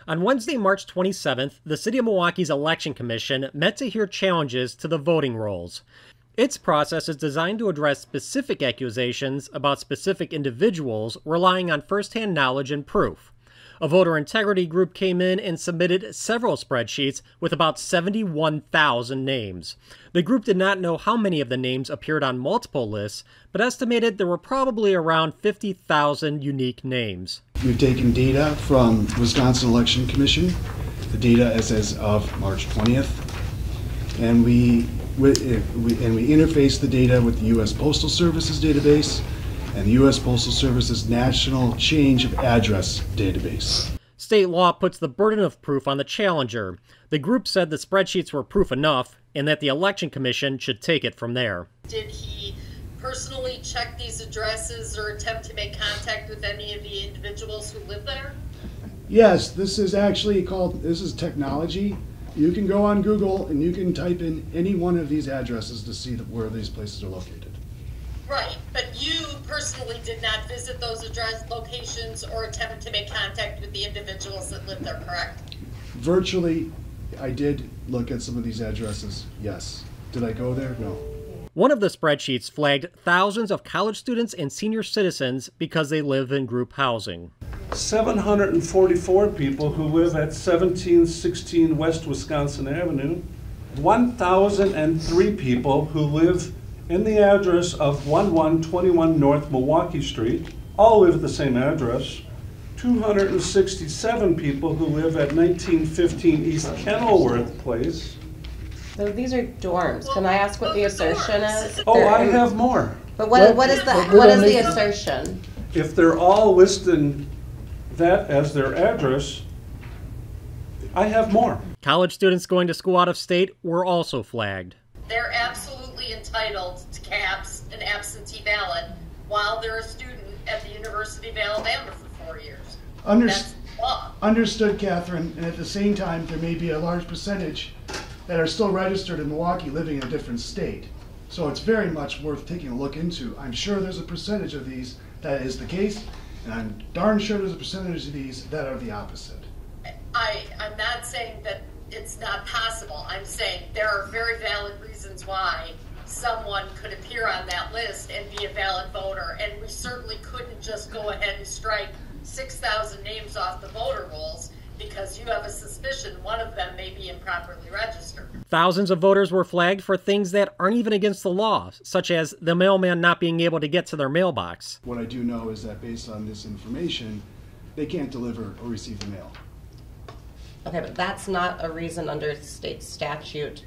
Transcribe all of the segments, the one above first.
On Wednesday, March 27th, the City of Milwaukee's Election Commission met to hear challenges to the voting rolls. Its process is designed to address specific accusations about specific individuals relying on first-hand knowledge and proof. A voter integrity group came in and submitted several spreadsheets with about 71,000 names. The group did not know how many of the names appeared on multiple lists, but estimated there were probably around 50,000 unique names. We've taken data from Wisconsin Election Commission, the data as of March 20th, and we interface the data with the U.S. Postal Service's database and the U.S. Postal Service's National Change of Address database. State law puts the burden of proof on the challenger. The group said the spreadsheets were proof enough and that the Election Commission should take it from there. Did he personally check these addresses or attempt to make contact with any of the individuals who live there? Yes, this is actually this is technology. You can go on Google and you can type in any one of these addresses to see where these places are located. Right, but you personally did not visit those address locations or attempt to make contact with the individuals that live there, correct? Virtually, I did look at some of these addresses, yes. Did I go there? No. One of the spreadsheets flagged thousands of college students and senior citizens because they live in group housing. 744 people who live at 1716 West Wisconsin Avenue, 1,003 people who live in the address of 1121 North Milwaukee Street, all live at the same address, 267 people who live at 1915 East Kenilworth Place. So these are dorms. Can I ask what the assertion is? Oh, I have more. But what is the assertion? If they're all listing that as their address, I have more. College students going to school out of state were also flagged. They're absolutely entitled to cast an absentee ballot while they're a student at the University of Alabama for 4 years. That's law. Understood, Catherine, and at the same time, there may be a large percentage that are still registered in Milwaukee living in a different state. So it's very much worth taking a look into. I'm sure there's a percentage of these that is the case, and I'm darn sure there's a percentage of these that are the opposite. I'm not saying that it's not possible. I'm saying there are very valid reasons why someone could appear on that list and be a valid voter, and we certainly couldn't just go ahead and strike 6,000 names off the voter rolls because you have a suspicion one of them may be improperly registered. Thousands of voters were flagged for things that aren't even against the law, such as the mailman not being able to get to their mailbox. What I do know is that based on this information, they can't deliver or receive the mail. Okay, but that's not a reason under state statute.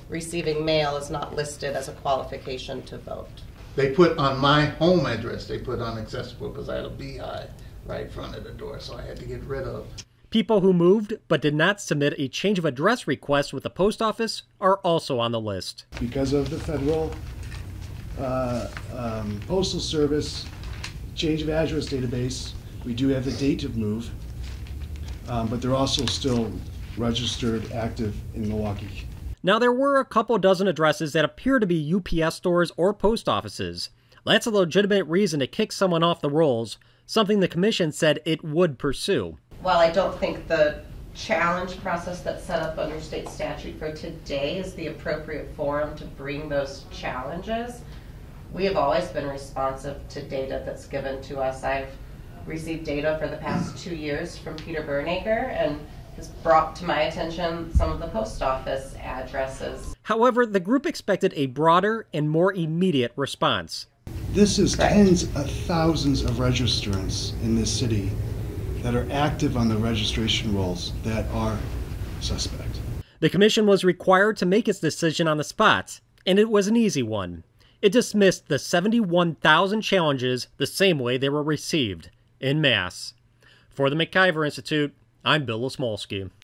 Receiving mail is not listed as a qualification to vote. They put on my home address, they put unaccessible because I had a beehive right in front of the door, so I had to get rid of. People who moved but did not submit a change of address request with the post office are also on the list. Because of the federal Postal Service change of address database, we do have the date of move, but they're also still registered active in Milwaukee. Now, there were a couple dozen addresses that appear to be UPS stores or post offices. That's a legitimate reason to kick someone off the rolls, something the commission said it would pursue. Well, I don't think the challenge process that's set up under state statute for today is the appropriate forum to bring those challenges. We have always been responsive to data that's given to us. I've received data for the past 2 years from Peter Bernaker and has brought to my attention some of the post office addresses. However, the group expected a broader and more immediate response. This is tens of thousands of registrants in this city that are active on the registration rolls that are suspect. The commission was required to make its decision on the spot, and it was an easy one. It dismissed the 71,000 challenges the same way they were received, en masse. For the McIver Institute, I'm Bill Osmolsky.